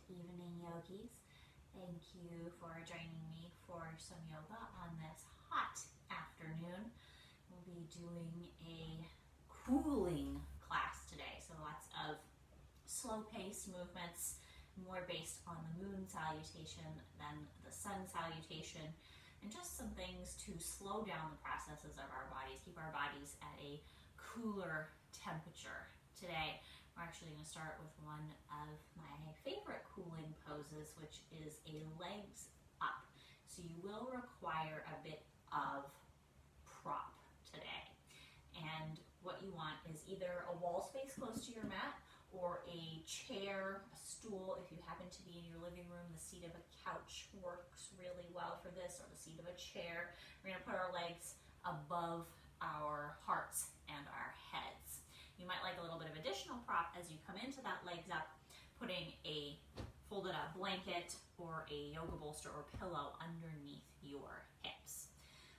evening, yogis. Thank you for joining me for some yoga on this hot afternoon. We'll be doing a cooling class today, so lots of slow-paced movements, more based on the moon salutation than the sun salutation, and just some things to slow down the processes of our bodies, keep our bodies at a cooler temperature. Today, we're actually going to start with one of my favorite cooling poses, which is a legs up. So you will require a bit of prop today. And what you want is either a wall space close to your mat or a chair, a stool. If you happen to be in your living room, the seat of a couch works really well for this, or the seat of a chair. We're going to put our legs above our hearts and our heads. You might like a little bit of additional prop as you come into that legs up, putting a folded up blanket or a yoga bolster or pillow underneath your hips.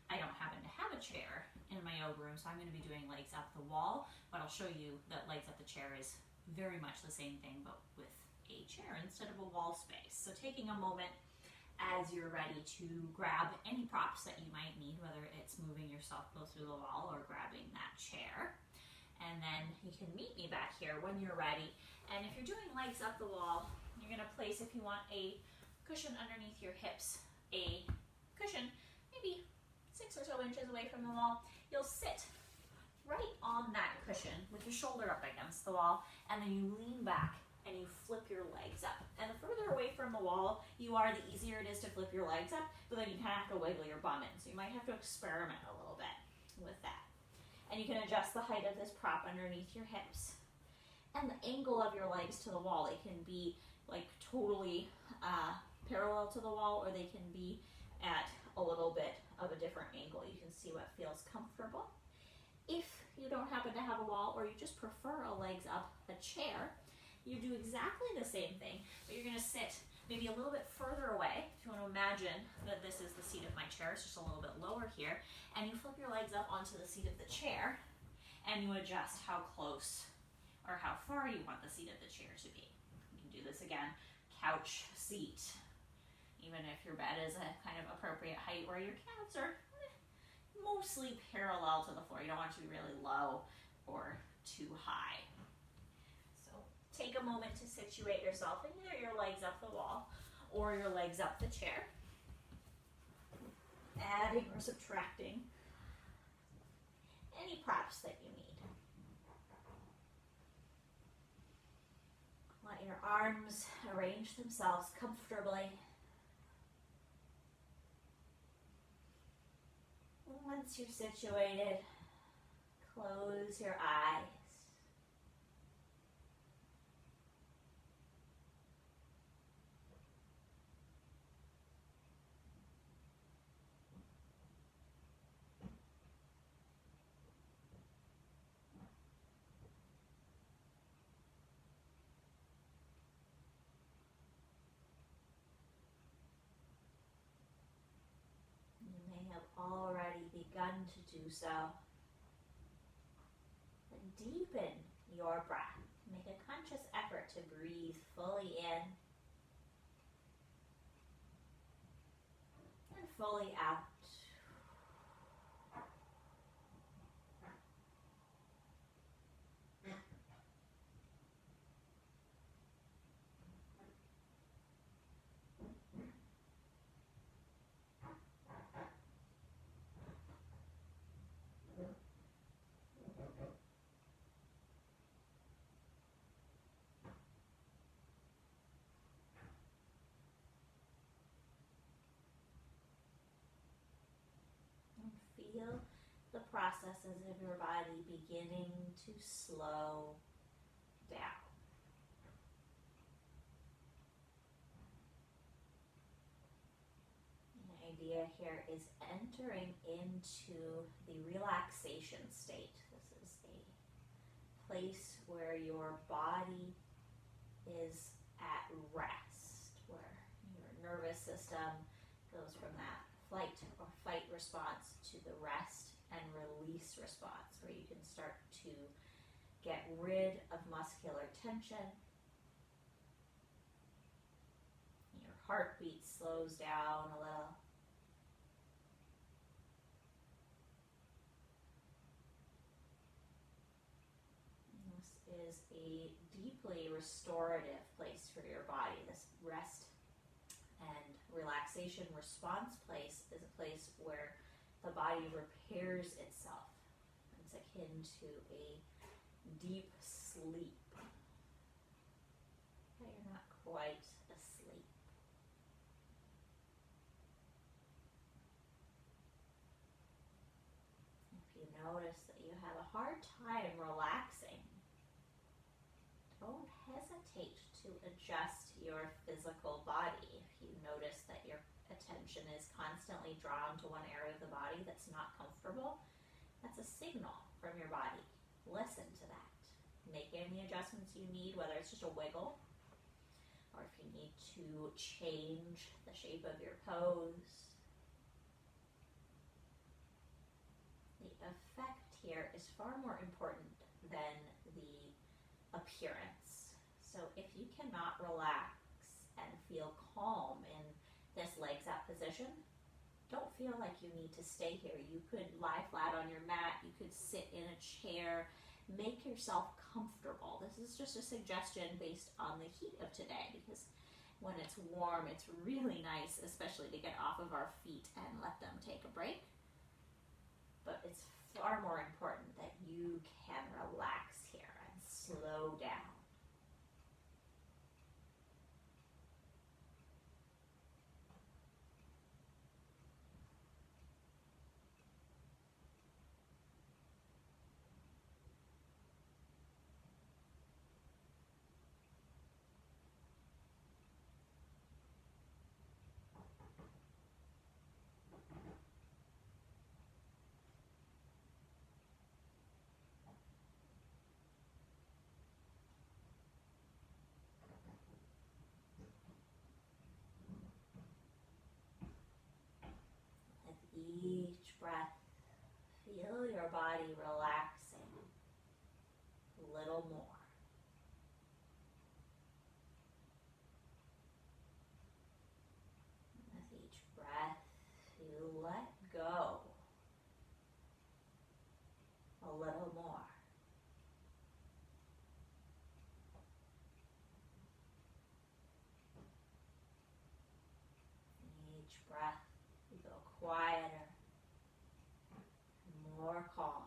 I don't happen to have a chair in my yoga room, so I'm going to be doing legs up the wall, but I'll show you that legs up the chair is very much the same thing, but with a chair instead of a wall space. So taking a moment as you're ready to grab any props that you might need, whether it's moving yourself closer to the wall or grabbing that chair. And then you can meet me back here when you're ready. And if you're doing legs up the wall, you're going to place, if you want, a cushion underneath your hips, a cushion maybe 6 or so inches away from the wall. You'll sit right on that cushion with your shoulder up against the wall, and then you lean back and you flip your legs up. And the further away from the wall you are, the easier it is to flip your legs up, but then you kind of have to wiggle your bum in. So you might have to experiment a little bit with that. And you can adjust the height of this prop underneath your hips and the angle of your legs to the wall. They can be like totally parallel to the wall, or they can be at a little bit of a different angle. You can see what feels comfortable. If you don't happen to have a wall, or you just prefer a legs up a chair, you do exactly the same thing, but you're going to sit maybe a little bit further away. If you want to imagine that this is the seat of my chair, it's just a little bit lower here, and you flip your legs up onto the seat of the chair, and you adjust how close or how far you want the seat of the chair to be. You can do this again, couch, seat, even if your bed is a kind of appropriate height where your calves are mostly parallel to the floor. You don't want it to be really low or too high. Take a moment to situate yourself in either your legs up the wall or your legs up the chair. Adding or subtracting any props that you need. Let your arms arrange themselves comfortably. Once you're situated, close your eyes. Already begun to do so. But deepen your breath. Make a conscious effort to breathe fully in and fully out. Feel the processes of your body beginning to slow down. The idea here is entering into the relaxation state. This is a place where your body is at rest, where your nervous system goes from that flight or fight response to the rest and release response, where you can start to get rid of muscular tension heartbeat slows down a little. This is a deeply restorative place for your body. This rest and relaxation response place is a place where the body repairs itself. It's akin to a deep sleep. But you're not quite asleep. If you notice that you have a hard time relaxing, don't hesitate to adjust your physical body. If you notice that your attention is constantly drawn to one area of the body that's not comfortable, that's a signal from your body. Listen to that. Make any adjustments you need, whether it's just a wiggle, or if you need to change the shape of your pose. The effect here is far more important than the appearance. So if you cannot relax and feel calm in this legs up position, don't feel like you need to stay here. You could lie flat on your mat, you could sit in a chair, make yourself comfortable. This is just a suggestion based on the heat of today, because when it's warm, it's really nice, especially to get off of our feet and let them take a break. But it's far more important that you can relax here and slow down. Each breath, feel your body relaxing a little more. With each breath, you let go a little more. Each breath, you go quieter, more calm.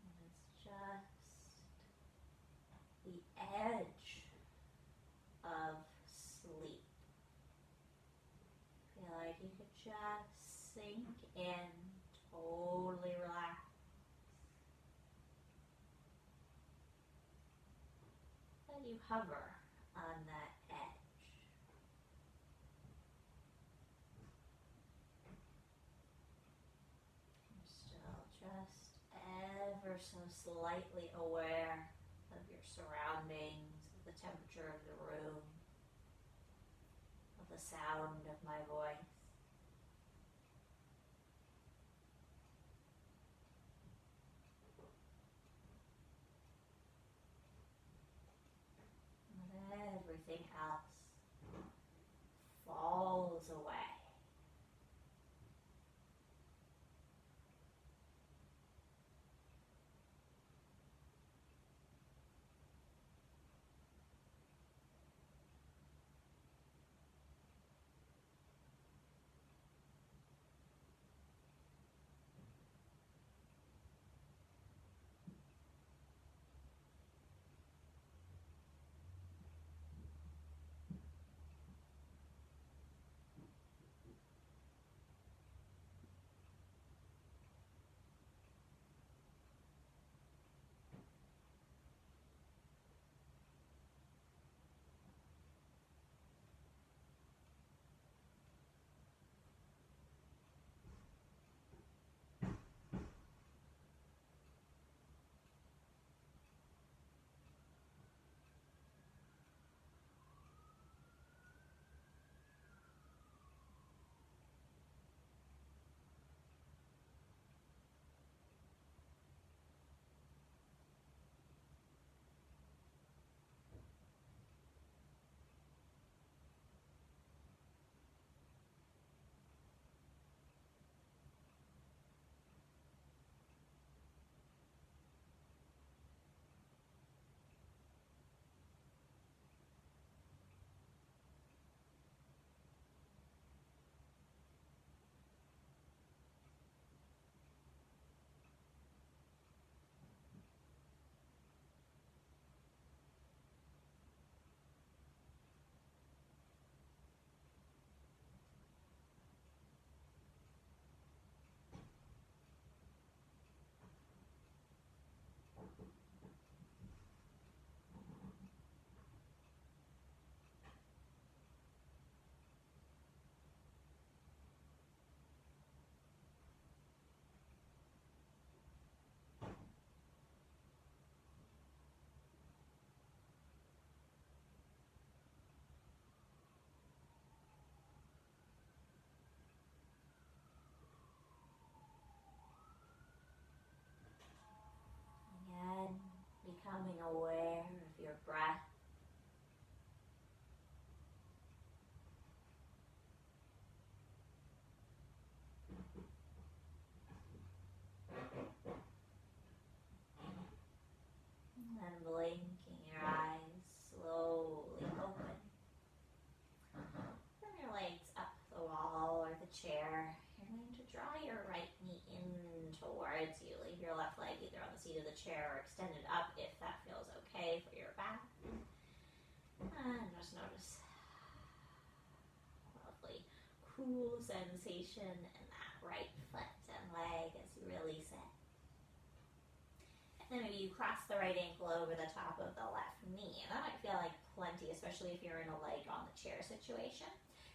And it's just the edge of sleep. Feel like you could just sink in, totally relax. Let you hover on that edge. You're still just ever so slightly aware of your surroundings, of the temperature of the room, of the sound of my voice. And everything else falls away. your left leg either on the seat of the chair or extended up if that feels okay for your back. And just notice lovely cool sensation in that right foot and leg as you release it. And then maybe you cross the right ankle over the top of the left knee. And that might feel like plenty, especially if you're in a leg on the chair situation.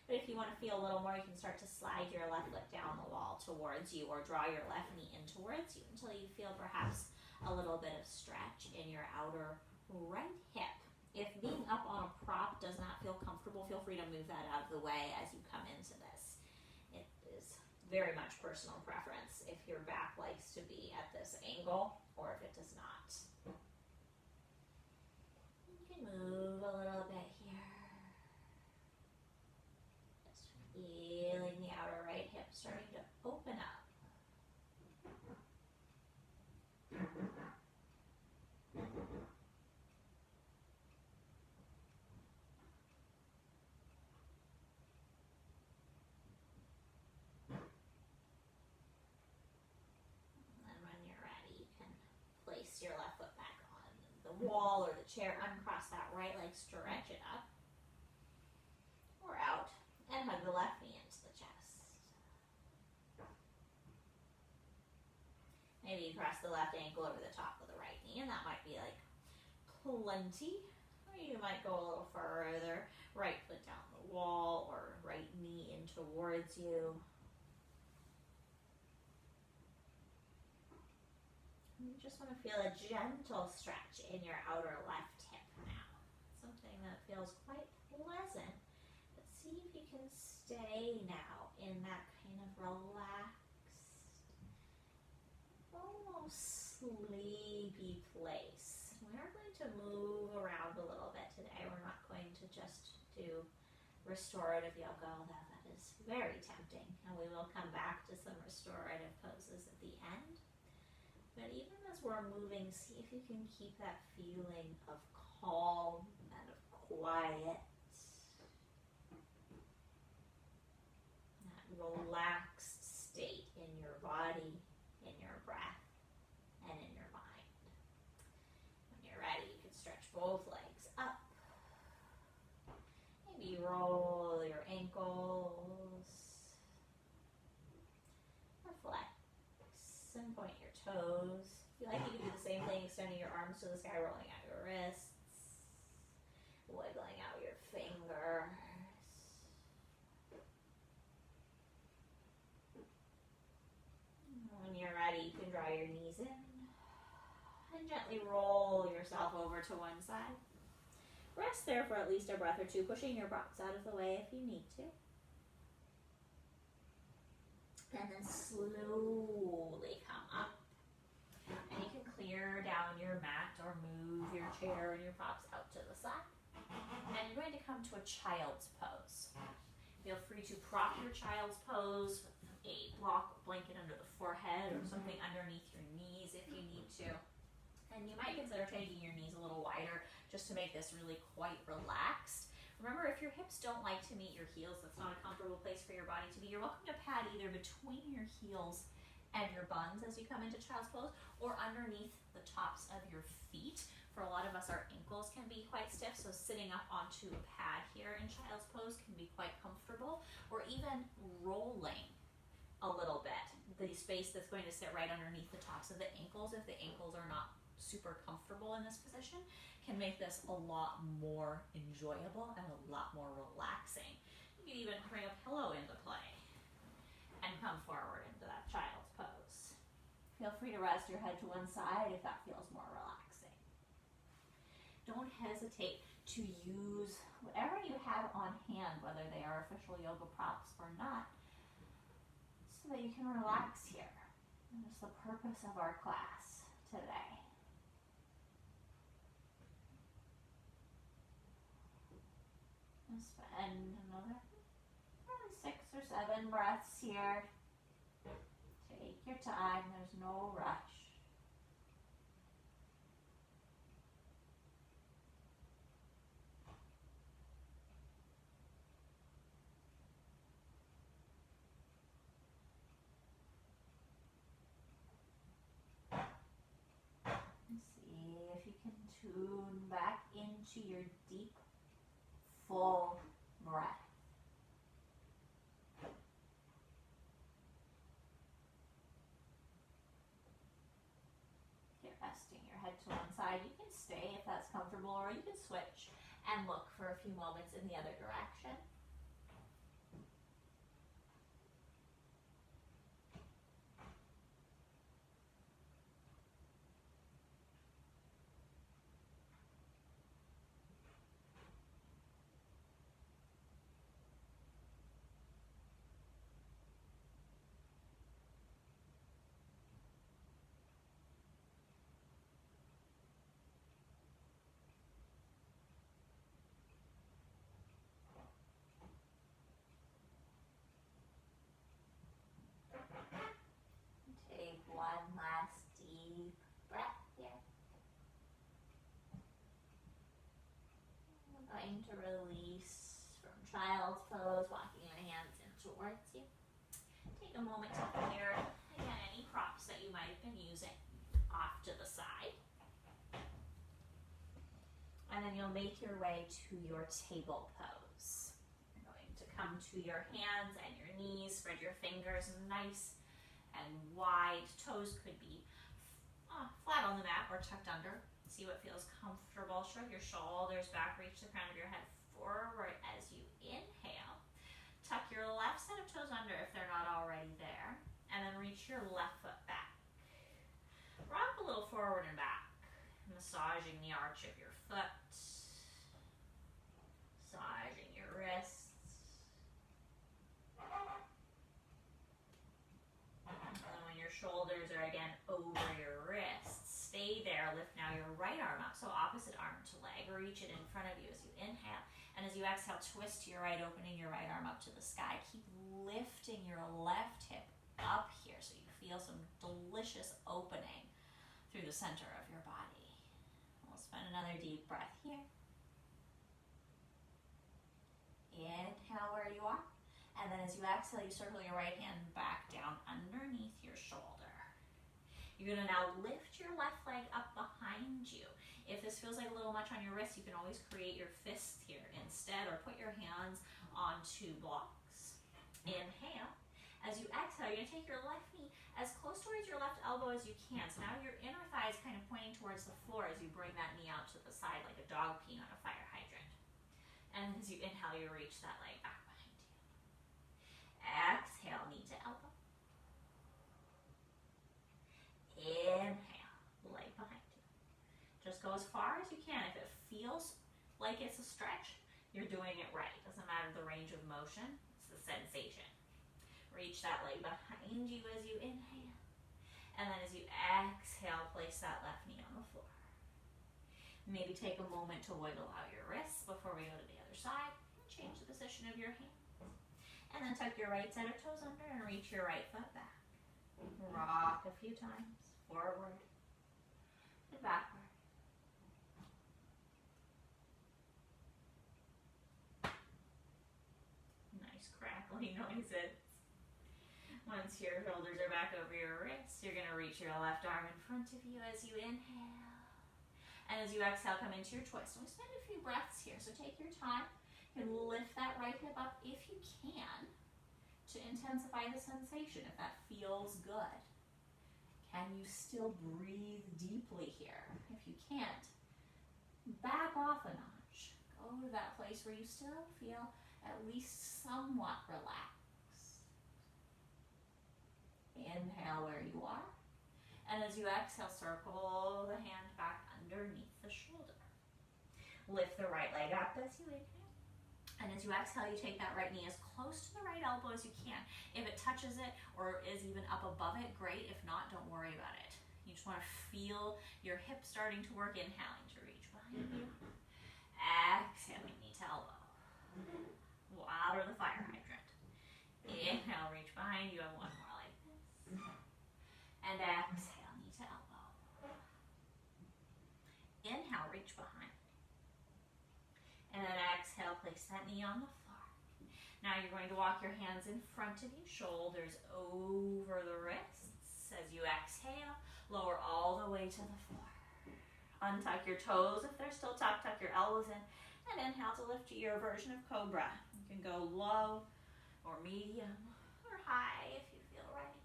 But if you want to feel a little more, you can start to slide your left foot down the wall towards you or draw your left knee in towards you until you feel perhaps a little bit of stretch in your outer right hip. If being up on a prop does not feel comfortable, feel free to move that out of the way as you come into this. It is very much personal preference if your back likes to be at this angle or if it does not. You can move a little bit here. Feeling the outer right hip starting to open up. And when you're ready, you can place your left foot back on the wall or the chair, uncross that right leg, stretch it up or out. And hug the left knee into the chest. Maybe you cross the left ankle over the top of the right knee, and that might be like plenty. Or you might go a little further, right foot down the wall or right knee in towards you. And you just want to feel a gentle stretch in your outer left hip now. Something that feels quite pleasant. See if you can stay now in that kind of relaxed, almost sleepy place. We are going to move around a little bit today. We're not going to just do restorative yoga, although that is very tempting. And we will come back to some restorative poses at the end. But even as we're moving, see if you can keep that feeling of calm and of quiet. Relaxed state in your body, in your breath, and in your mind. When you're ready, you can stretch both legs up. Maybe roll your ankles. Or flex and point your toes. If you like, you can do the same thing, extending your arms to the sky, rolling out your wrists, wiggling out your fingers. When you're ready, you can draw your knees in and gently roll yourself over to one side. Rest there for at least a breath or two, pushing your box out of the way if you need to. And then slowly come up. And you can clear down your mat or move your chair and your props out to the side. And you're going to come to a child's pose. Feel free to prop your child's pose with a blanket under the forehead or something underneath your knees if you need to. And you might consider taking your knees a little wider just to make this really quite relaxed. Remember, if your hips don't like to meet your heels, that's not a comfortable place for your body to be. You're welcome to pad either between your heels and your buns as you come into child's pose or underneath the tops of your feet. For a lot of us, our ankles can be quite stiff, so sitting up onto a pad here in child's pose can be quite comfortable, or even rolling a little bit. The space that's going to sit right underneath the tops of the ankles, if the ankles are not super comfortable in this position, can make this a lot more enjoyable and a lot more relaxing. You can even bring a pillow into play and come forward into that child's pose. Feel free to rest your head to one side if that feels more relaxing. Don't hesitate to use whatever you have on hand, whether they are official yoga props or not, so that you can relax here. And that's the purpose of our class today. And spend another 6 or 7 breaths here. Take your time, there's no rush. And tune back into your deep, full breath. Okay, resting your head to one side. You can stay if that's comfortable, or you can switch and look for a few moments in the other direction. Take one last deep breath here. We're going to release from child's pose, walking your hands in towards you. Take a moment to clear, again, any props that you might have been using off to the side. And then you'll make your way to your table pose. You're going to come to your hands and your knees, spread your fingers nice and wide. Toes could be flat on the mat or tucked under. See what feels comfortable. Shrug your shoulders back, reach the crown of your head forward as you inhale. Tuck your left set of toes under if they're not already there, and then reach your left foot back. Rock a little forward and back, massaging the arch of your foot, massaging your wrists. And when your shoulders are again over your wrists, stay there. Lift now your right arm up, so opposite arm to leg. Reach it in front of you as you inhale. And as you exhale, twist to your right, opening your right arm up to the sky. Keep lifting your left hip up here so you feel some delicious opening through the center of your body. We'll spend another deep breath here. Inhale where you are. And then as you exhale, you circle your right hand back down underneath your shoulder. You're going to now lift your left leg up behind you. If this feels like a little much on your wrist, you can always create your fists here instead, or put your hands onto blocks. Inhale. As you exhale, you're going to take your left knee as close towards your left elbow as you can. So now your inner thigh is kind of pointing towards the floor as you bring that knee out to the side like a dog peeing on a fire hydrant. And as you inhale, you reach that leg back behind you. Exhale, knee to elbow. Inhale, leg behind you. Just go as far as you can. If it feels like it's a stretch, you're doing it right. Doesn't matter the range of motion, it's the sensation. Reach that leg behind you as you inhale. And then as you exhale, place that left knee on the floor. Maybe take a moment to wiggle out your wrists before we go to the other side. Change the position of your hands. And then tuck your right set of toes under and reach your right foot back. Rock a few times. Forward and backward. Nice crackly noises. Once your shoulders are back over your wrists, you're going to reach your left arm in front of you as you inhale. And as you exhale, come into your twist. And we spend a few breaths here, so take your time. You can lift that right hip up if you can to intensify the sensation, if that feels good. Can you still breathe deeply here? If you can't, back off a notch. Go to that place where you still feel at least somewhat relaxed. Inhale where you are. And as you exhale, circle the hand back underneath the shoulder. Lift the right leg up as you inhale. And as you exhale, you take that right knee as close to the right elbow as you can. If it touches it or is even up above it, great. If not, don't worry about it. You just want to feel your hip starting to work. Inhaling to reach behind you. Exhaling, knee to elbow. Louder the fire hydrant. Inhale, reach behind you. And one more like this. And exhale, knee to elbow. Inhale, reach behind. And then exhale, place that knee on the floor. Now you're going to walk your hands in front of you, shoulders over the wrists. As you exhale, lower all the way to the floor. Untuck your toes. If they're still tucked, tuck your elbows in. And inhale to lift to your version of cobra. You can go low or medium or high if you feel right.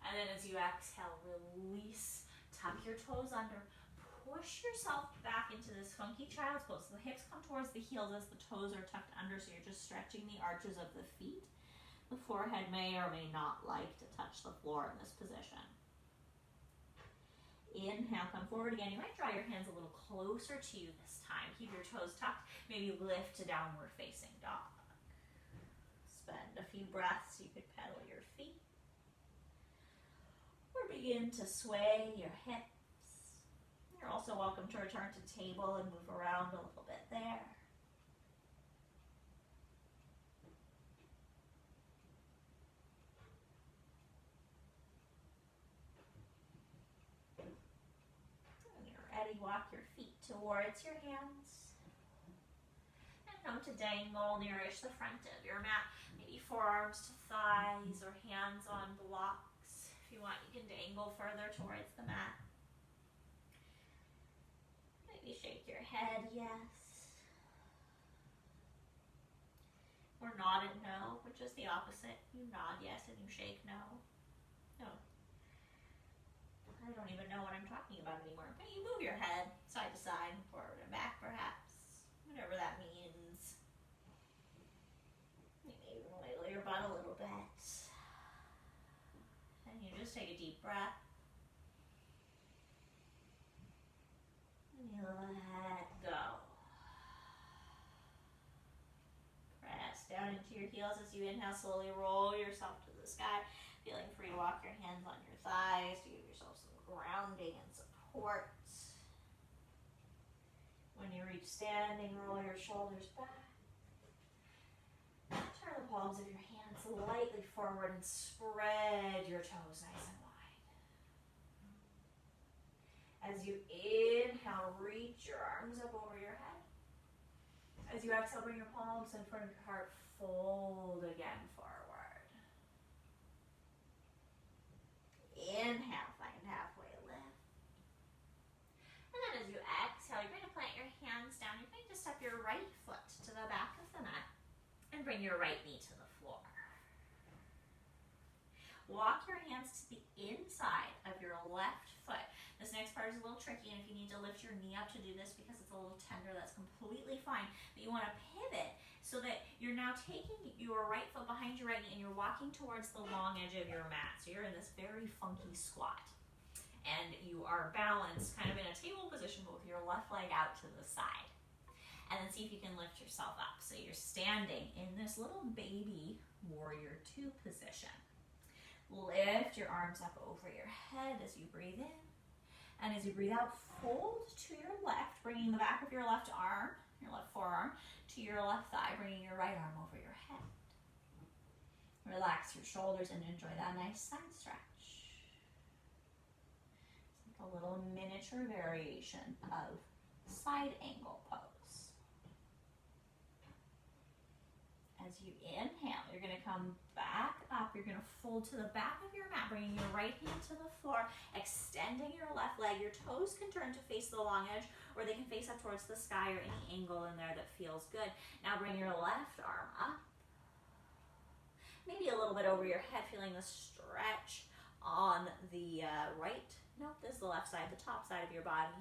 And then as you exhale, release. Tuck your toes under. Push yourself back into this funky child's pose. So the hips come towards the heels as the toes are tucked under, so you're just stretching the arches of the feet. The forehead may or may not like to touch the floor in this position. Inhale, come forward again. You might draw your hands a little closer to you this time. Keep your toes tucked. Maybe lift to downward facing dog. Spend a few breaths. You could pedal your feet. Or begin to sway your hips. You're also welcome to return to table and move around a little bit there. When you're ready, walk your feet towards your hands. And come to dangle, nourish the front of your mat. Maybe forearms to thighs or hands on blocks. If you want, you can dangle further towards the mat. Maybe shake your head, yes. Or nod and no, which is the opposite. You nod yes and you shake no. No. I don't even know what I'm talking about anymore. But you move your head side to side, forward and back perhaps. Whatever that means. Maybe even wiggle your butt a little bit. And you just take a deep breath. And you let go. Press down into your heels as you inhale. Slowly roll yourself to the sky. Feeling free to walk your hands on your thighs to give yourself some grounding and support. When you reach standing, roll your shoulders back. Turn the palms of your hands lightly forward and spread your toes nice and wide. As you inhale, reach your arms up over your head. As you exhale, bring your palms in front of your heart, fold again forward. Inhale, find halfway lift. And then as you exhale, you're going to plant your hands down. You're going to step your right foot to the back of the mat and bring your right knee to the floor. Walk your hands to the inside of your left foot. This next part is a little tricky, and if you need to lift your knee up to do this because it's a little tender, that's completely fine. But you want to pivot so that you're now taking your right foot behind your right knee and you're walking towards the long edge of your mat. So you're in this very funky squat. And you are balanced kind of in a table position, but with your left leg out to the side. And then see if you can lift yourself up. So you're standing in this little baby warrior 2 position. Lift your arms up over your head as you breathe in. And as you breathe out, fold to your left, bringing the back of your left arm, your left forearm, to your left thigh, bringing your right arm over your head. Relax your shoulders and enjoy that nice side stretch. It's like a little miniature variation of side angle pose. As you inhale, you're going to come back up. You're going to fold to the back of your mat, bringing your right hand to the floor, extending your left leg. Your toes can turn to face the long edge, or they can face up towards the sky or any angle in there that feels good. Now bring your left arm up. Maybe a little bit over your head, feeling the stretch on the right. Nope, this is the left side, the top side of your body.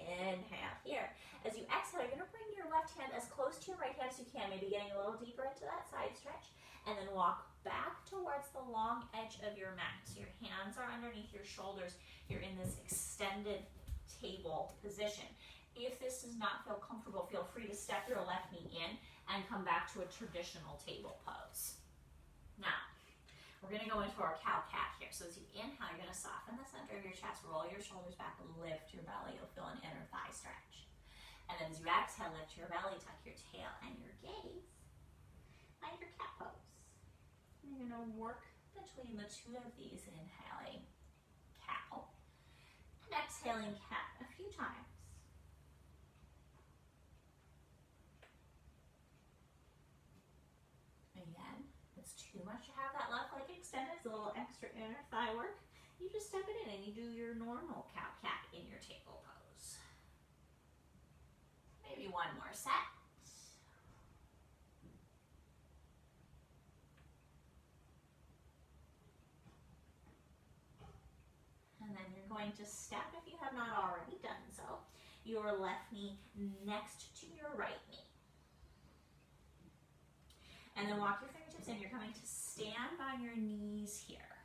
Inhale here. As you exhale, you're going to bring your left hand as close to your right hand as you can, maybe getting a little deeper into that side stretch, and then walk back towards the long edge of your mat. So your hands are underneath your shoulders. You're in this extended table position. If this does not feel comfortable, feel free to step your left knee in and come back to a traditional table pose. Now, we're going to go into our cow-cat here. So as you inhale, you're going to soften the center of your chest, roll your shoulders back, lift your belly. You'll feel an inner thigh stretch. And then as you exhale, lift your belly, tuck your tail and your gaze. Find your cat pose. And you're going to work between the two of these, inhaling cow and exhaling cat a few times. Again, it's too much to have that left leg extended. a little extra inner thigh work, you just step it in and you do your normal cow-cat in your table pose. Maybe one more set. And then you're going to step, if you have not already done so, your left knee next to your right knee. And then walk your fingertips in. You're coming to stand on your knees here.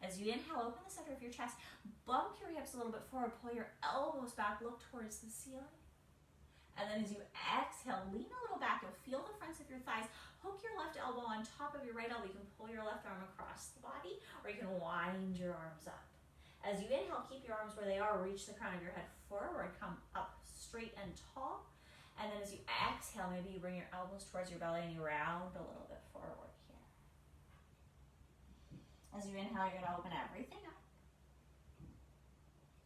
As you inhale, open the center of your chest, bump your hips a little bit forward, pull your elbows back, look towards the ceiling. And then as you exhale, lean a little back. You'll feel the fronts of your thighs. Hook your left elbow on top of your right elbow. You can pull your left arm across the body, or you can wind your arms up. As you inhale, keep your arms where they are. Reach the crown of your head forward. Come up straight and tall. And then as you exhale, maybe you bring your elbows towards your belly and you round a little bit forward here. As you inhale, you're going to open everything up.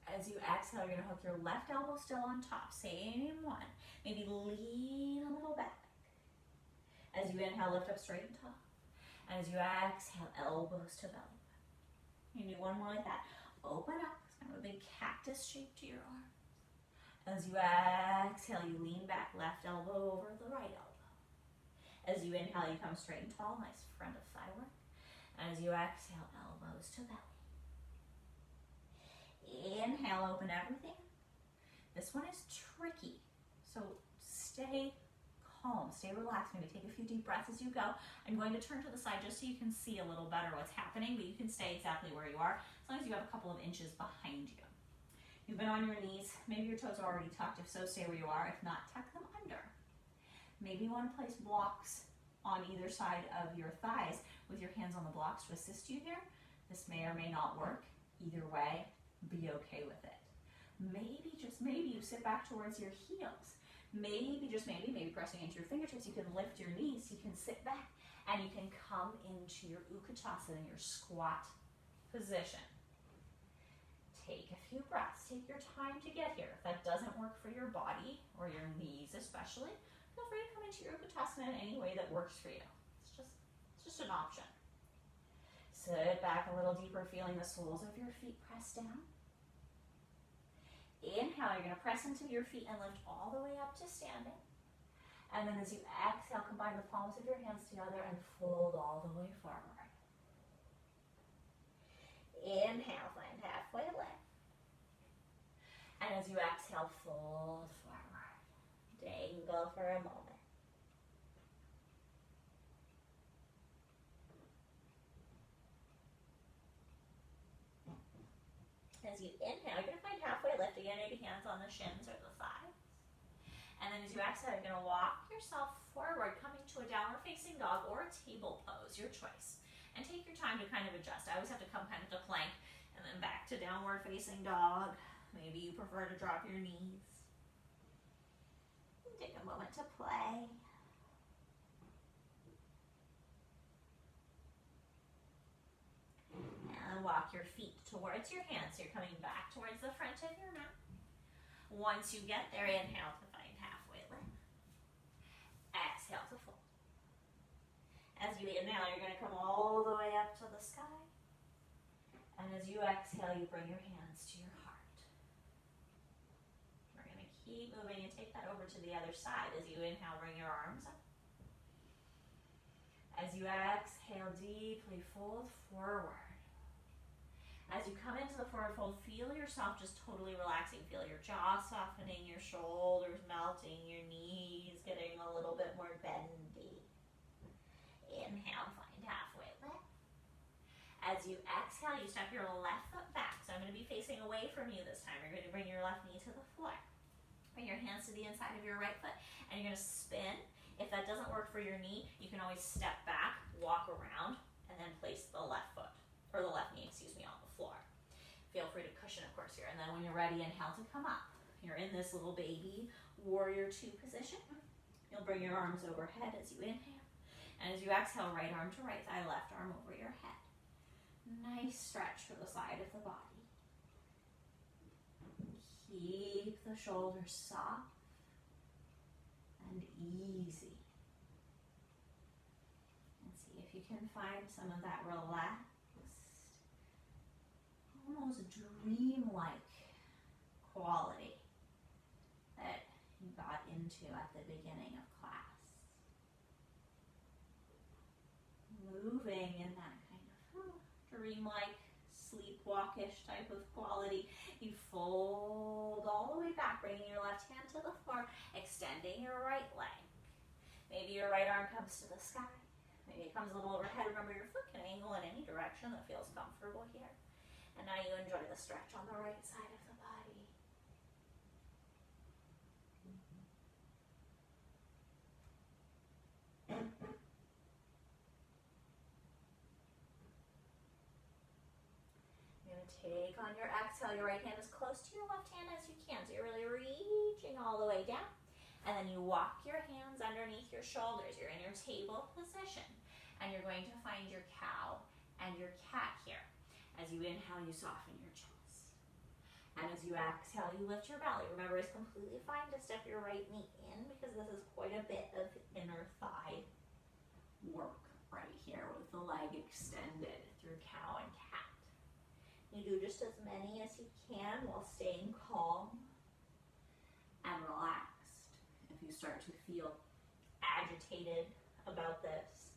As you exhale, you're going to hook your left elbow still on top. Same one. Maybe lean a little back. As you inhale, lift up straight and tall. And as you exhale, elbows to belly. You can do one more like that. Open up. It's kind of a big cactus shape to your arm. As you exhale, you lean back, left elbow over the right elbow. As you inhale, you come straight and tall, nice front of thigh work. And as you exhale, elbows to belly. Inhale, open everything. This one is tricky, so stay calm, stay relaxed. Maybe take a few deep breaths as you go. I'm going to turn to the side just so you can see a little better what's happening, but you can stay exactly where you are as long as you have a couple of inches behind you. You've been on your knees. Maybe your toes are already tucked. If so, stay where you are. If not, tuck them under. Maybe you want to place blocks on either side of your thighs with your hands on the blocks to assist you here. This may or may not work. Either way, be okay with it. Maybe, just maybe, you sit back towards your heels. Maybe, just maybe pressing into your fingertips, you can lift your knees, you can sit back, and you can come into your Utkatasana, your squat position. Take a few breaths. Take your time to get here. If that doesn't work for your body, or your knees especially, feel free to come into your Utkatasana in any way that works for you. It's just an option. Sit back a little deeper, feeling the soles of your feet press down. Inhale, you're going to press into your feet and lift all the way up to standing. And then as you exhale, combine the palms of your hands together and fold all the way forward. Inhale, find halfway lift. And as you exhale, fold forward. Dangle for a moment. As you inhale, you're going to find halfway lift again, maybe hands on the shins or the thighs. And then as you exhale, you're going to walk yourself forward, coming to a downward facing dog or a table pose, your choice. And take your time to kind of adjust. I always have to come kind of to plank and then back to downward facing dog. Maybe you prefer to drop your knees. Take a moment to play. And walk your feet towards your hands. So you're coming back towards the front of your mat. Once you get there, inhale to find halfway lift. Exhale to fold. As you inhale, you're going to come all the way up to the sky. And as you exhale, you bring your hands to your heart. We're going to keep moving and take that over to the other side. As you inhale, bring your arms up. As you exhale, deeply fold forward. As you come into the forward fold, feel yourself just totally relaxing. Feel your jaw softening, your shoulders melting, your knees getting a little bit more bendy. Inhale, find halfway lift. As you exhale, you step your left foot back. So I'm going to be facing away from you this time. You're going to bring your left knee to the floor. Bring your hands to the inside of your right foot, and you're going to spin. If that doesn't work for your knee, you can always step back, walk around, and then place the left foot, or the left knee, excuse me, on the floor. Feel free to cushion, of course, here. And then when you're ready, inhale to come up. You're in this little baby warrior two position. You'll bring your arms overhead as you inhale. And as you exhale, right arm to right thigh, left arm over your head. Nice stretch for the side of the body. Keep the shoulders soft and easy. And see if you can find some of that relaxed, almost dreamlike quality that you got into at the beginning of class. Moving in that kind of dreamlike, sleepwalkish type of quality. You fold all the way back, bringing your left hand to the floor, extending your right leg. Maybe your right arm comes to the sky. Maybe it comes a little overhead. Remember, your foot can angle in any direction that feels comfortable here. And now you enjoy the stretch on the right side of the body. You're going to take on your exhale. Your right hand as close to your left hand as you can. So you're really reaching all the way down. And then you walk your hands underneath your shoulders. You're in your table position. And you're going to find your cow and your cat here. As you inhale, you soften your chest. And as you exhale, you lift your belly. Remember, it's completely fine to step your right knee in because this is quite a bit of inner thigh work right here with the leg extended through cow and cat. You do just as many as you can while staying calm and relaxed. If you start to feel agitated about this,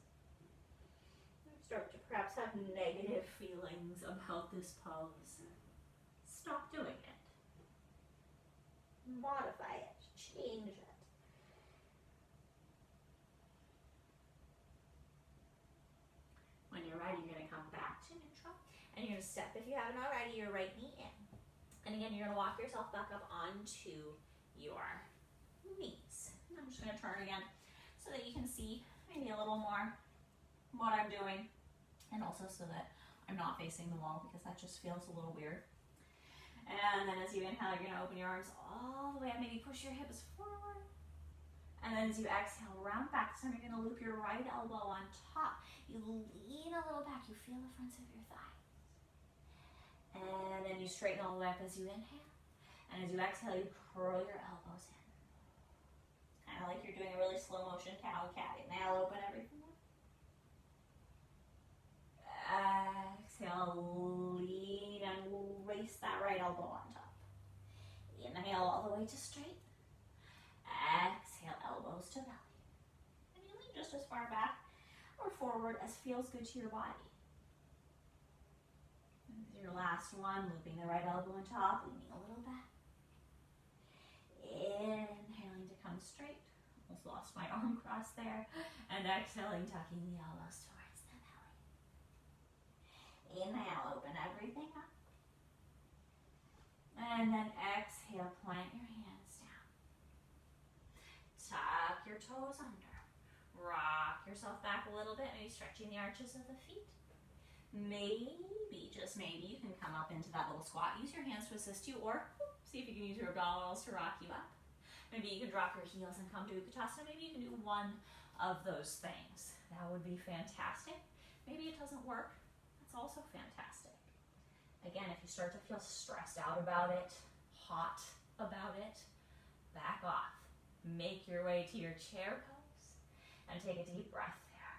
start to perhaps have negative feelings about this pose, stop doing it. Modify it, change it. When you're ready, you're going to come back to neutral, and you're going to step, if you haven't already, your right knee in. And again, you're going to walk yourself back up onto your knees. And I'm just going to turn again so that you can see maybe a little more what I'm doing, and also so that I'm not facing the wall because that just feels a little weird. And then as you inhale, you're going to open your arms all the way up, maybe push your hips forward. And then as you exhale, round back. So you're going to loop your right elbow on top. You lean a little back. You feel the fronts of your thighs. And then you straighten all the way up as you inhale. And as you exhale, you curl your elbows in. Kind of like you're doing a really slow motion cow and cat. Inhale, open everything up. Exhale, lean and raise that right elbow on top. Inhale all the way to straight. Exhale, elbows to belly. And you lean just as far back or forward as feels good to your body. And your last one, looping the right elbow on top, leaning a little back. Inhaling to come straight. Almost lost my arm cross there. And exhaling, tucking the elbows towards the belly. Inhale, open everything up. And then exhale, plant your hands down. Tuck your toes under. Rock yourself back a little bit, maybe stretching the arches of the feet. Maybe, just maybe, you can come up into that little squat. Use your hands to assist you, or see if you can use your abdominals to rock you up. Maybe you can drop your heels and come to Utkatasana. Maybe you can do one of those things. That would be fantastic. Maybe it doesn't work. That's also fantastic. Again, if you start to feel stressed out about it, hot about it, back off. Make your way to your chair pose and take a deep breath there.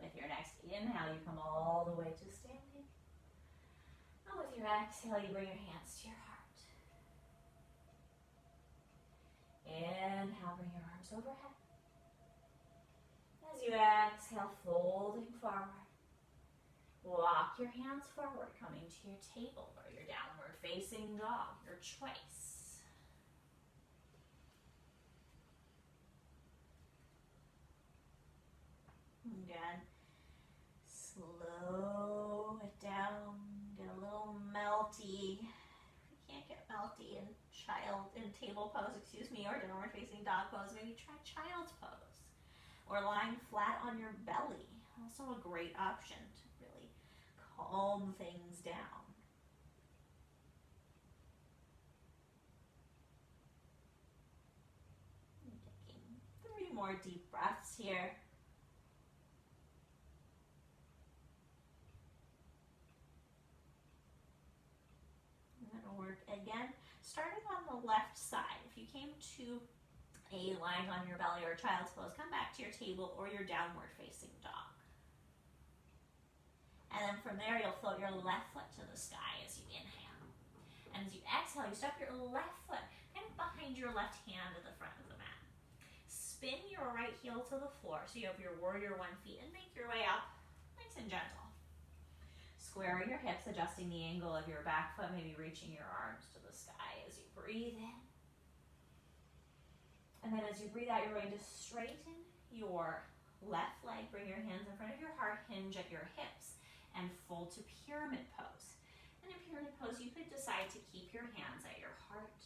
With your next inhale, you come all the way to standing. And with your exhale, you bring your hands to your heart. Inhale, bring your arms overhead. As you exhale, folding forward. Walk your hands forward, coming to your table or your downward facing dog, your choice. Again, slow it down, get a little melty. If you can't get melty in table pose, or downward facing dog pose, maybe try child's pose. Or lying flat on your belly, also a great option to really calm things down. Taking 3 more deep breaths here. And that'll work again. Starting on the left side, if you came to A lying on your belly or child's pose, come back to your table or your downward facing dog. And then from there, you'll float your left foot to the sky as you inhale. And as you exhale, you step your left foot kind of behind your left hand at the front of the mat. Spin your right heel to the floor so you have your warrior one feet and make your way up nice and gentle. Square your hips, adjusting the angle of your back foot, maybe reaching your arms to the sky as you breathe in. And then as you breathe out, you're going to straighten your left leg, bring your hands in front of your heart, hinge at your hips, and fold to pyramid pose. In a pyramid pose, you could decide to keep your hands at your heart.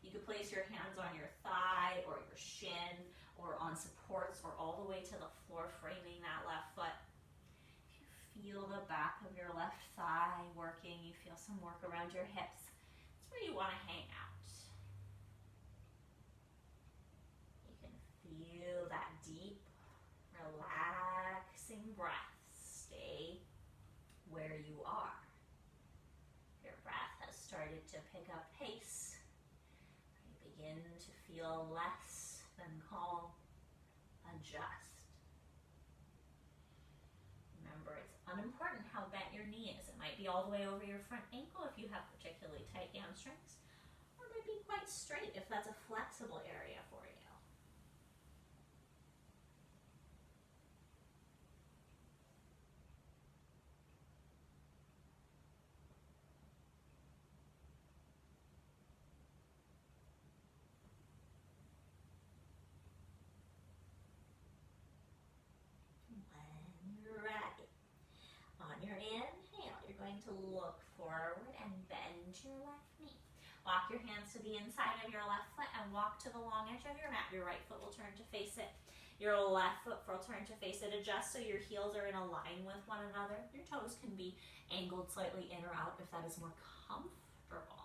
You could place your hands on your thigh or your shin or on supports or all the way to the floor, framing that left foot. If you feel the back of your left thigh working, you feel some work around your hips, that's where you want to hang out. Feel that deep, relaxing breath. Stay where you are. Your breath has started to pick up pace. You begin to feel less than calm. Adjust. Remember, it's unimportant how bent your knee is. It might be all the way over your front ankle if you have particularly tight hamstrings, or it might be quite straight if that's a flexible area for you. To look forward and bend your left knee. Walk your hands to the inside of your left foot and walk to the long edge of your mat. Your right foot will turn to face it. Your left foot will turn to face it. Adjust so your heels are in a line with one another. Your toes can be angled slightly in or out if that is more comfortable.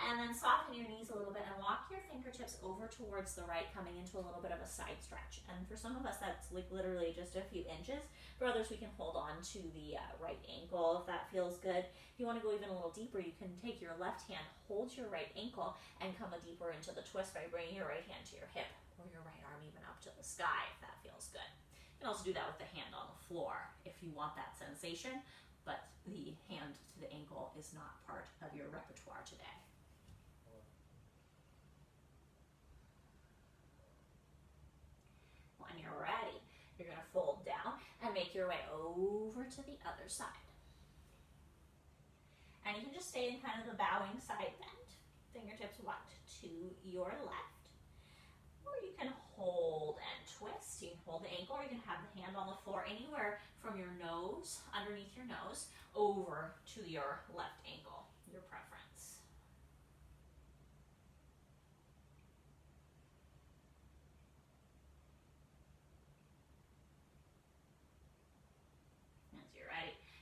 And then soften your knees a little bit and walk your fingertips over towards the right, coming into a little bit of a side stretch. And for some of us, that's like literally just a few inches. For others, we can hold on to the right ankle if that feels good. If you want to go even a little deeper, you can take your left hand, hold your right ankle, and come a deeper into the twist by bringing your right hand to your hip or your right arm even up to the sky if that feels good. You can also do that with the hand on the floor if you want that sensation, but the hand to the ankle is not part of your repertoire today. When you're ready, you're going to fold down and make your way over to the other side. And you can just stay in kind of the bowing side bend. Fingertips what? To your left. Or you can hold and twist. You can hold the ankle, or you can have the hand on the floor anywhere from your nose, underneath your nose, over to your left ankle, your preference.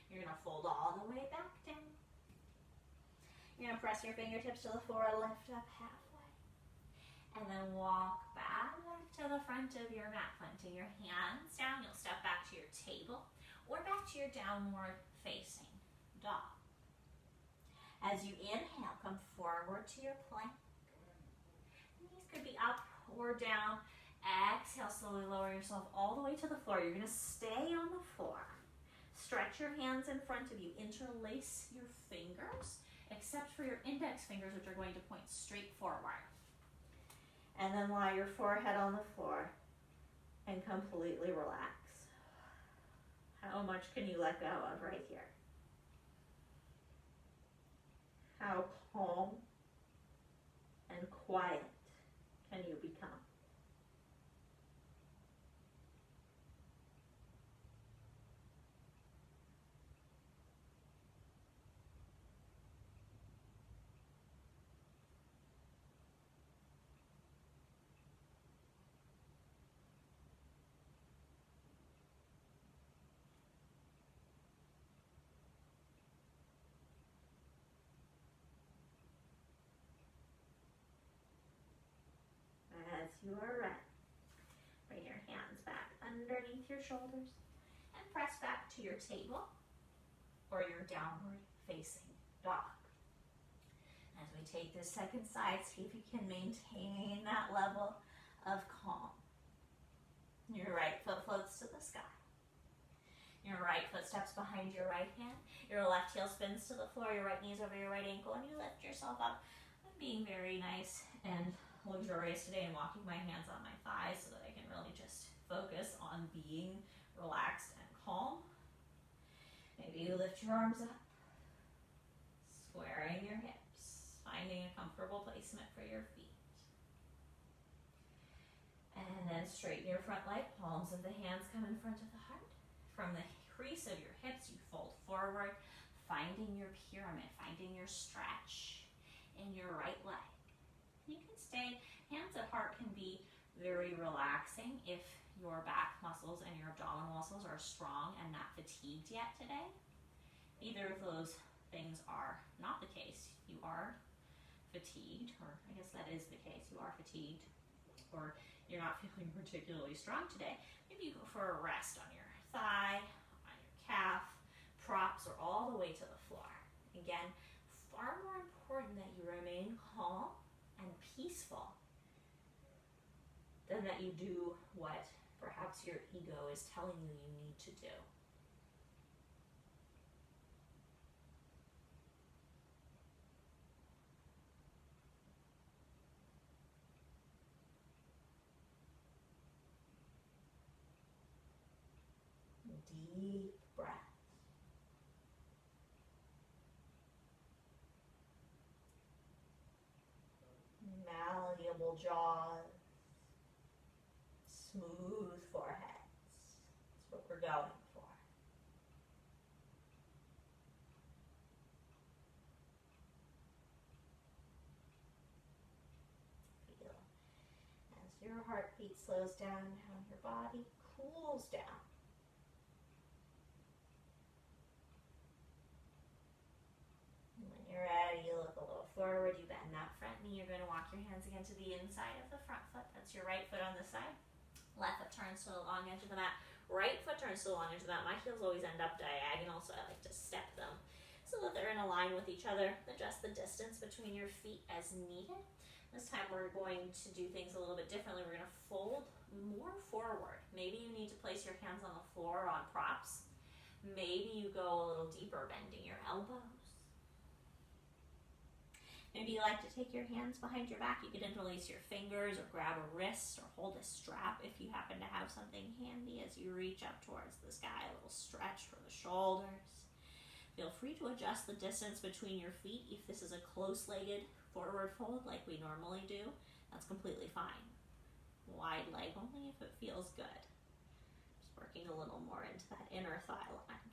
You're going to fold all the way back down. You're going to press your fingertips to the floor, lift up halfway. And then walk back to the front of your mat, planting your hands down. You'll step back to your table or back to your downward facing dog. As you inhale, come forward to your plank. Knees could be up or down. Exhale, slowly lower yourself all the way to the floor. You're going to stay on the floor. Stretch your hands in front of you. Interlace your fingers, except for your index fingers, which are going to point straight forward. And then lie your forehead on the floor and completely relax. How much can you let go of right here? How calm and quiet can you become? As you are ready, bring your hands back underneath your shoulders and press back to your table or your downward facing dog. As we take this second side, see if you can maintain that level of calm. Your right foot floats to the sky. Your right foot steps behind your right hand. Your left heel spins to the floor. Your right knee's over your right ankle, and you lift yourself up. I'm being very nice and luxurious today and walking my hands on my thighs so that I can really just focus on being relaxed and calm. Maybe you lift your arms up, squaring your hips, finding a comfortable placement for your feet. And then straighten your front leg, palms of the hands come in front of the heart. From the crease of your hips, you fold forward, finding your pyramid, finding your stretch in your right leg. You can stay, hands at heart can be very relaxing if your back muscles and your abdominal muscles are strong and not fatigued yet today. Either of those things are not the case. You are fatigued, or I guess that is the case, you are fatigued, or you're not feeling particularly strong today. Maybe you go for a rest on your thigh, on your calf, props, or all the way to the floor. Again, far more important that you remain calm and peaceful than that you do what perhaps your ego is telling you you need to do. Deep breath. Malleable jaws. Smooth foreheads. That's what we're going for. Feel as your heartbeat slows down, how your body cools down. When you're ready, you look a little forward, you bend that front knee, you're going to walk your hands again to the inside of the front foot. That's your right foot on the side. Left foot turns to the long edge of the mat. Right foot turns to the long edge of the mat. My heels always end up diagonal, so I like to step them so that they're in a line with each other. Adjust the distance between your feet as needed. This time we're going to do things a little bit differently. We're going to fold more forward. Maybe you need to place your hands on the floor on props. Maybe you go a little deeper, bending your elbows. Maybe you like to take your hands behind your back. You could interlace your fingers or grab a wrist or hold a strap if you happen to have something handy as you reach up towards the sky. A little stretch for the shoulders. Feel free to adjust the distance between your feet. If this is a close-legged forward fold like we normally do, that's completely fine. Wide leg only if it feels good. Just working a little more into that inner thigh line.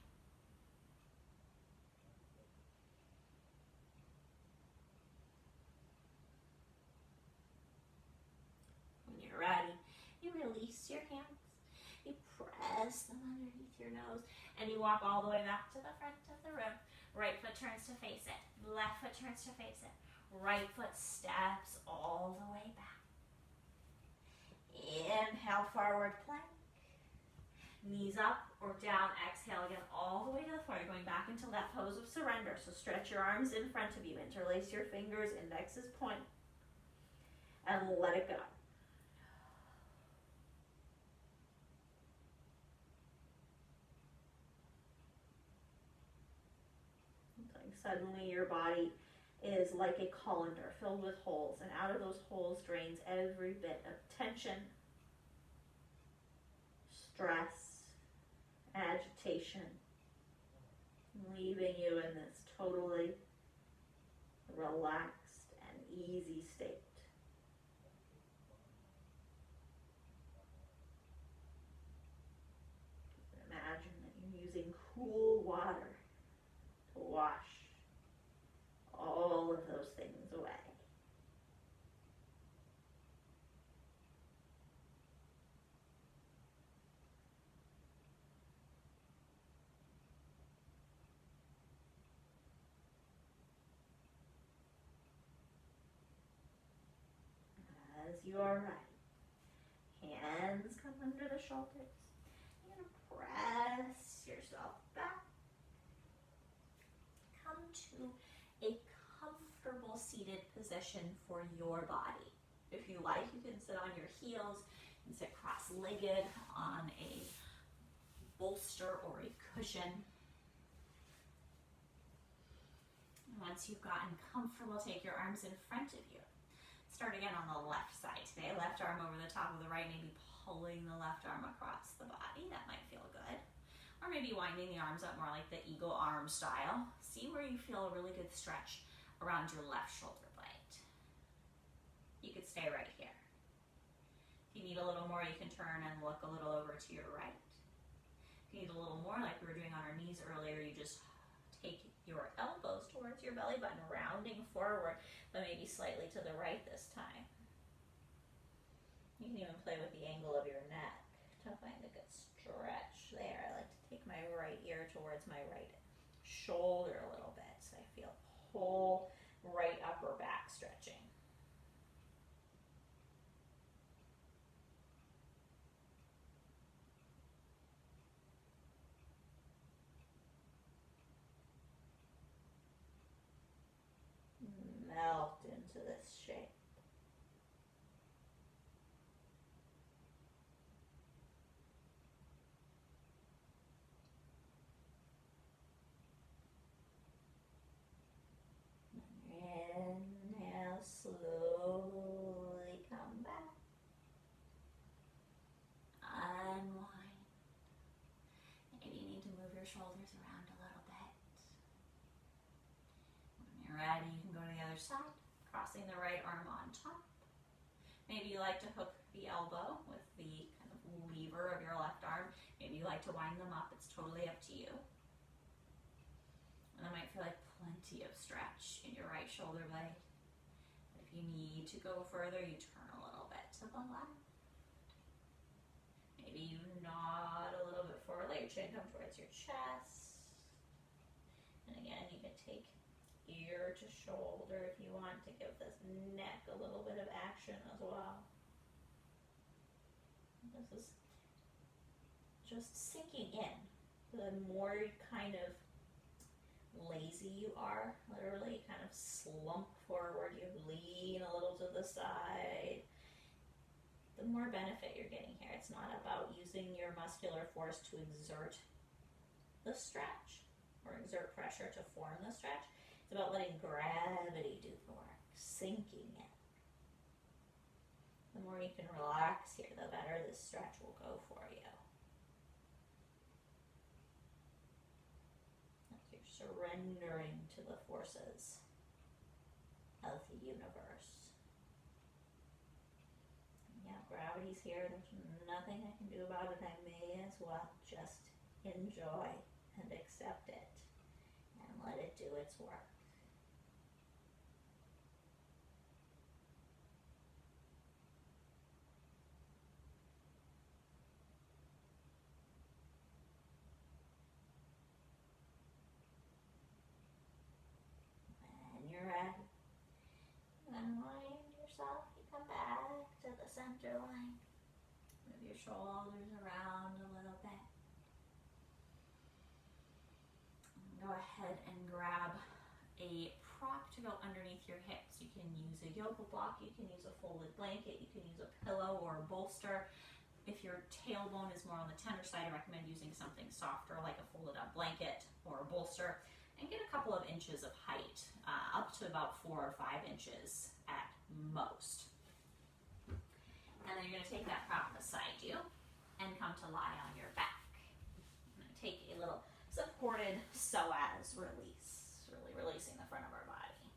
Ready, you release your hands, you press them underneath your nose, and you walk all the way back to the front of the room. Right foot turns to face it, left foot turns to face it, right foot steps all the way back. Inhale, forward plank, knees up or down, exhale again all the way to the floor. You're going back into that pose of surrender, so stretch your arms in front of you, interlace your fingers, indexes point, and let it go. Suddenly your body is like a colander filled with holes, and out of those holes drains every bit of tension, stress, agitation, leaving you in this totally relaxed and easy state. Imagine that you're using cool water to wash all of those things away. As you are ready, hands come under the shoulders. You're going to press yourself back. Come to a comfortable seated position for your body. If you like, you can sit on your heels and sit cross-legged on a bolster or a cushion. And once you've gotten comfortable, take your arms in front of you. Start again on the left side today. Left arm over the top of the right, maybe pulling the left arm across the body. That might feel good. Or maybe winding the arms up more like the eagle arm style. See where you feel a really good stretch around your left shoulder blade. You could stay right here. If you need a little more, you can turn and look a little over to your right. If you need a little more, like we were doing on our knees earlier, you just take your elbows towards your belly button, rounding forward, but maybe slightly to the right this time. You can even play with the angle of your neck to find a good stretch there. I like to take my right ear towards my right shoulder a little bit, so I feel whole right upper back stretching. Melt into this shape. Inhale, slowly come back. Unwind. Maybe you need to move your shoulders around a little bit. When you're ready, you can go to the other side, crossing the right arm on top. Maybe you like to hook the elbow with the kind of lever of your left arm. Maybe you like to wind them up. It's totally up to you. And I might feel like plenty of stretch in your right shoulder blade. But if you need to go further, you turn a little bit to the left. Maybe you nod a little bit forward, let your chin come towards your chest. And again, you can take ear to shoulder if you want to give this neck a little bit of action as well. This is just sinking in. The more kind of lazy you are, literally kind of slump forward, you lean a little to the side, the more benefit you're getting here. It's not about using your muscular force to exert the stretch or exert pressure to form the stretch. It's about letting gravity do the work, sinking in. The more you can relax here, the better this stretch will go for you. As you're surrendering to the forces of the universe. Yeah, gravity's here. There's nothing I can do about it. I may as well just enjoy and accept it and let it do its work. When you're ready, unwind yourself. You come back to the center line. Move your shoulders around a little bit. Go ahead and grab a prop to go underneath your hips. You can use a yoga block, you can use a folded blanket, you can use a pillow or a bolster. If your tailbone is more on the tender side, I recommend using something softer like a folded up blanket or a bolster, and get a couple of inches of height, up to about 4 or 5 inches at most. And then you're going to take that prop beside you and come to lie on your back. I'm going to take a little supported psoas release, really releasing the front of our body.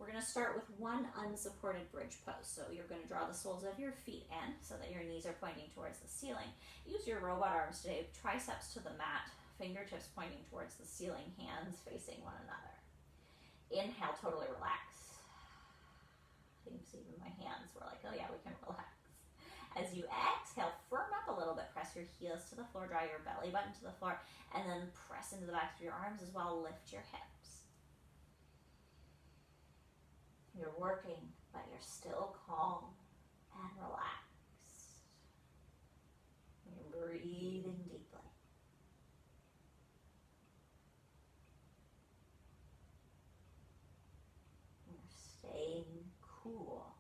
We're going to start with one unsupported bridge pose. So you're going to draw the soles of your feet in so that your knees are pointing towards the ceiling. Use your robot arms today, triceps to the mat, fingertips pointing towards the ceiling, hands facing one another. Inhale, totally relax. Even my hands were like, oh yeah, we can relax. As you exhale, firm up a little bit, press your heels to the floor, draw your belly button to the floor, and then press into the backs of your arms as well, lift your hips. You're working, but you're still calm and relaxed. You're breathing deeply. You're staying cool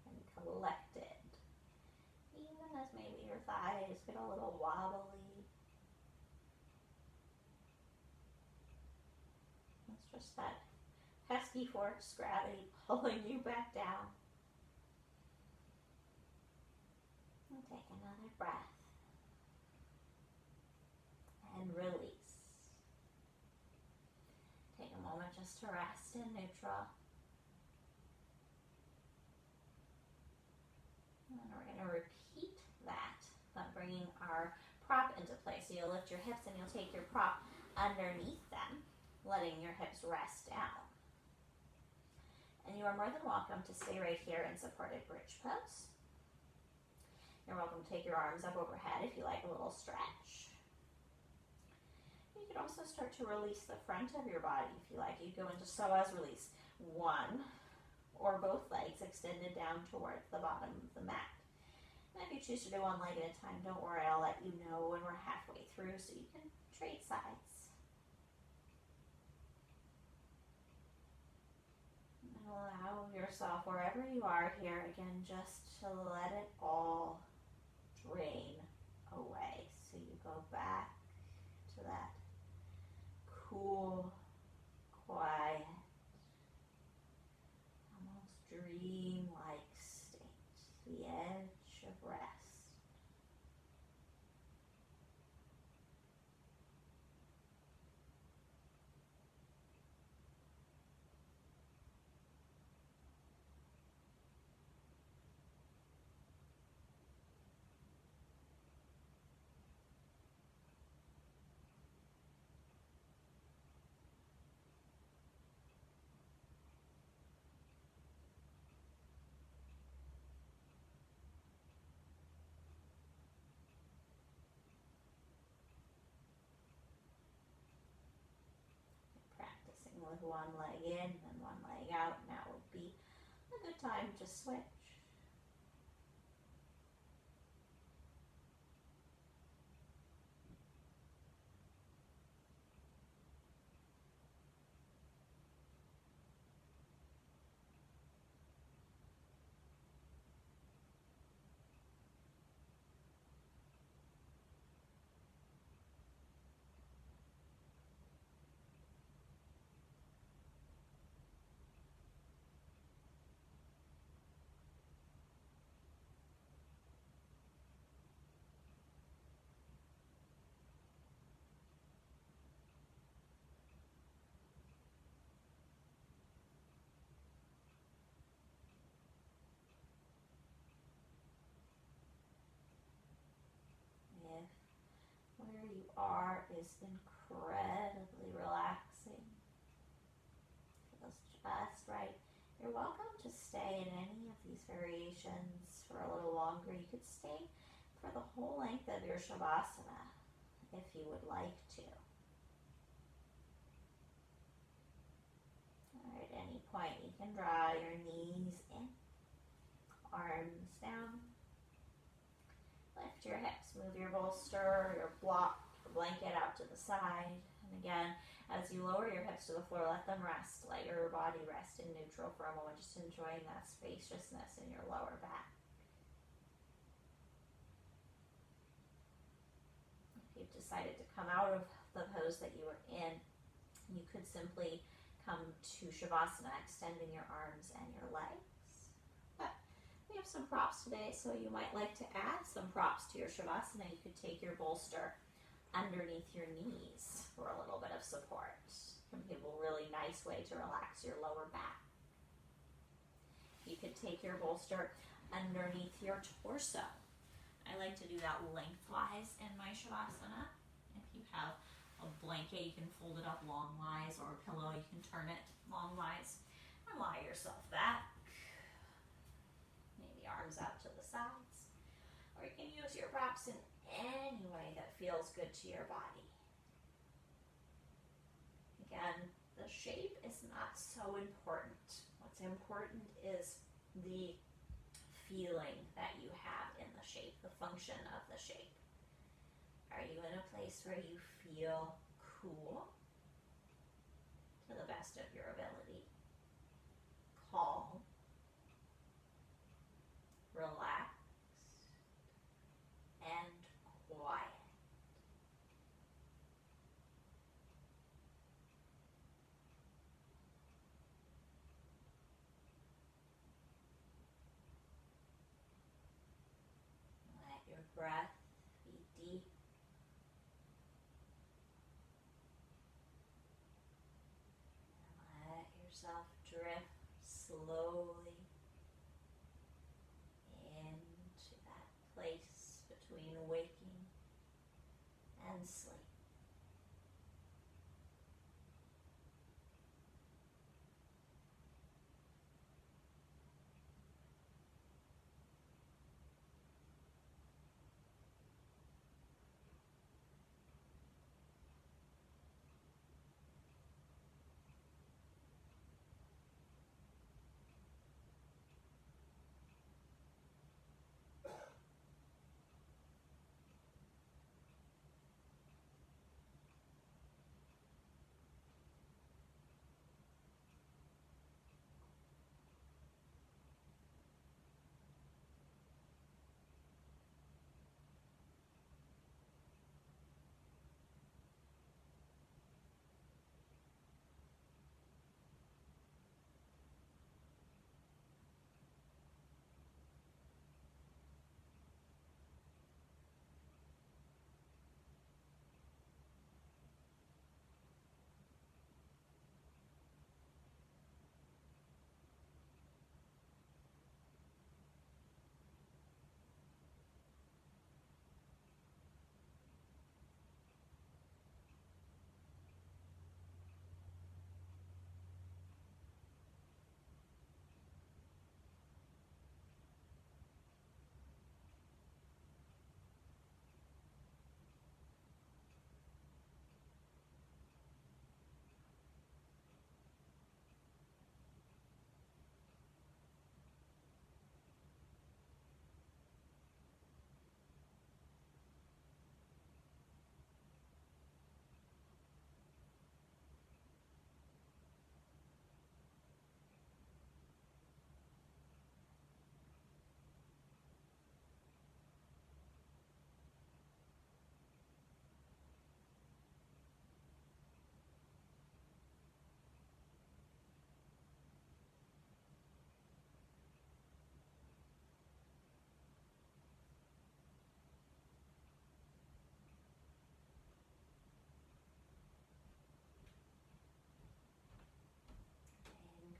and thighs get a little wobbly. It's just that pesky force gravity pulling you back down. And take another breath. And release. Take a moment just to rest in neutral. And then we're going to repeat that by bringing our prop into place. So you'll lift your hips and you'll take your prop underneath them, letting your hips rest down. And you are more than welcome to stay right here in supported bridge pose. You're welcome to take your arms up overhead if you like a little stretch. You can also start to release the front of your body if you like. You go into psoas release. One or both legs extended down towards the bottom of the mat. And if you choose to do one leg at a time, don't worry, I'll let you know when we're halfway through so you can trade sides. Allow yourself, wherever you are here, again, just to let it all drain away. So you go back to that cool, quiet, almost dream-like state, the edge of rest. Practicing with one leg in and one leg out. Now would be a good time to switch. If where you are is incredibly relaxing, feels just right, you're welcome to stay in any of these variations for a little longer. You could stay for the whole length of your Shavasana if you would like to. Alright, at any point you can draw your knees in, arms down. Lift your hips, move your bolster, your block, your blanket out to the side. And again, as you lower your hips to the floor, let them rest. Let your body rest in neutral for a moment, just enjoying that spaciousness in your lower back. If you've decided to come out of the pose that you were in, you could simply come to Shavasana, extending your arms and your legs. We have some props today, so you might like to add some props to your Shavasana. You could take your bolster underneath your knees for a little bit of support. It can be a really nice way to relax your lower back. You could take your bolster underneath your torso. I like to do that lengthwise in my Shavasana. If you have a blanket, you can fold it up longwise, or a pillow, you can turn it longwise and lie yourself back. Arms out to the sides, or you can use your props in any way that feels good to your body. Again, the shape is not so important. What's important is the feeling that you have in the shape, the function of the shape. Are you in a place where you feel cool to the best of your ability? Calm, relaxed, and breath. Be deep. And let yourself drift slowly into that place between waking and sleep.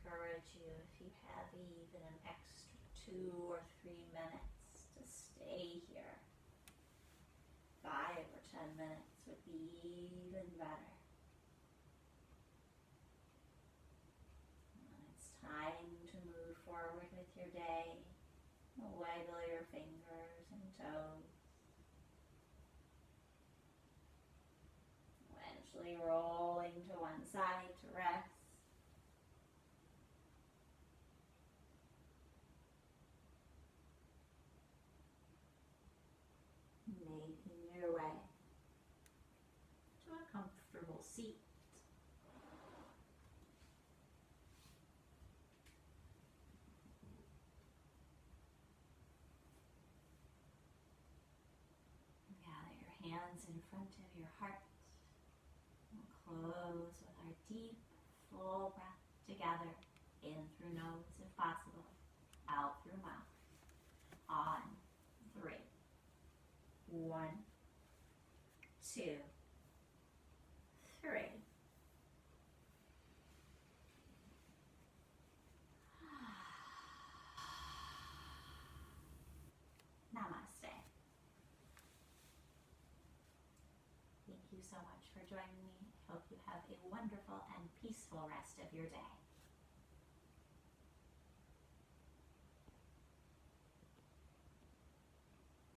Encourage you, if you have even an extra 2 or 3 minutes, to stay here. 5 or 10 minutes would be even better. When it's time to move forward with your day, wiggle your fingers and toes. Eventually rolling to one side to rest. Making your way to a comfortable seat. Gather your hands in front of your heart and close with our deep, full breath together. In through nose if possible, out through mouth. On 3. 1, 2, 3. Namaste. Thank you so much for joining me. I hope you have a wonderful and peaceful rest of your day.